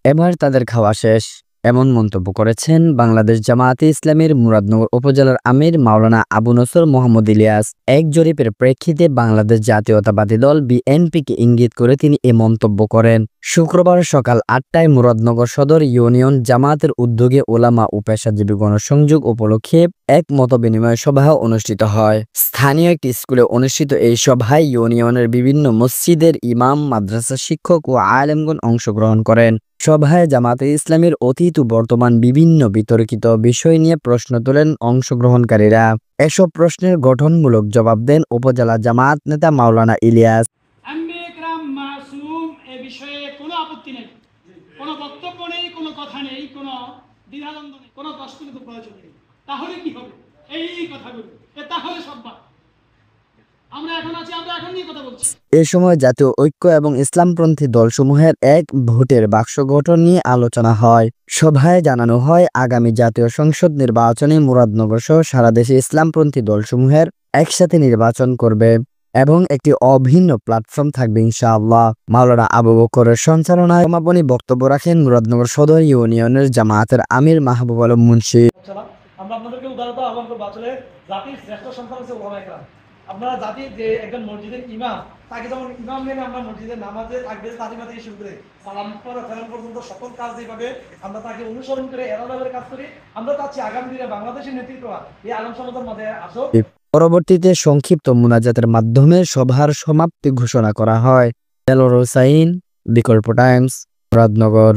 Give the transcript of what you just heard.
এবার তাদের খাওয়া শেষ, এমন মন্তব্য করেছেন বাংলাদেশ জামায়াতে ইসলামীর মুরাদনগর উপজেলার আমির মাওলানা আবু নসর মোহাম্মদ ইলিয়াস। এক জরিপের প্রেক্ষিতে বাংলাদেশ জাতীয়তাবাদী দল বিএনপিকে ইঙ্গিত করে তিনি এ মন্তব্য করেন। শুক্রবার সকাল ৮টায় মুরাদনগর সদর ইউনিয়ন জামায়াতের উদ্যোগে ওলামা ও পেশাজীবী গণসংযোগ উপলক্ষে এক মতবিনিময় সভা অনুষ্ঠিত হয়। স্থানীয় একটি স্কুলে অনুষ্ঠিত এই সভায় ইউনিয়নের বিভিন্ন মসজিদের ইমাম, মাদ্রাসা শিক্ষক ও আলেমগণ অংশগ্রহণ করেন। সভায় জামায়াতে ইসলামীর অতীত ও বর্তমান বিভিন্ন বিতর্কিত বিষয় নিয়ে প্রশ্ন তোলেন অংশগ্রহণকারীরা। এসব প্রশ্নের গঠনমূলক জবাব দেন উপজেলা জামায়াত নেতা মাওলানা ইলিয়াস। এ বিষয়ে কোনো আপত্তি নেই, কোনো বক্তব্য নেই, কোনো কথা নেই, কোনো দ্বিধাদ্বন্দ্ব নেই, কোনো প্রশ্ন প্রয়োজন নেই। তাহলে কি হবে? এই কথাগুলো তাহলে সব আমরা এখন আছি, আমরা এখন নিয়ে কথা বলছি। এ সময় জাতীয় ঐক্য এবং ইসলামপন্থী দলসমূহের এক ভোটের বাক্স গঠন নিয়ে আলোচনা হয়। সভায় জানানো হয়, আগামী জাতীয় সংসদ নির্বাচনে মুরাদনগর সহ সারা দেশে ইসলামপন্থী দলসমূহের একসাথে নির্বাচন করবে এবং একটি অভিন্ন প্ল্যাটফর্ম থাকবে ইনশাআল্লাহ। মাওলানা আবু বকরের সঞ্চালনায় সমাপনী বক্তব্য রাখেন মুরাদনগর সদর ইউনিয়নের জামায়াতের আমির মাহবুব আলম মুন্সি। আমরা আপনাদেরকে উদারতা আহ্বান করবো, আসলে জাতির শ্রেষ্ঠ সন্তান হচ্ছে ওলামায়ে কেরাম। আপনারা জাতির যে একজন মসজিদের ইমাম, তাকে যেমন ইমাম মেনে আমরা মসজিদের নামাজে তাকবীর তালিমা থেকে শুরু করে সালাম ফেরান পর্যন্ত সকল কাজ যেভাবে আমরা তাকে অনুসরণ করে এরাভাবে কাজ করি, আমরা চাচ্ছি আগামী দিনে বাংলাদেশের নেতৃত্ব এই আলম সমাজের মধ্যে আসুক। পরবর্তীতে সংক্ষিপ্ত মুনাজাতের মাধ্যমে সভার সমাপ্তি ঘোষণা করা হয়। দেলোয়ার হোসাইন, বিকল্প টাইমস, মুরাদনগর।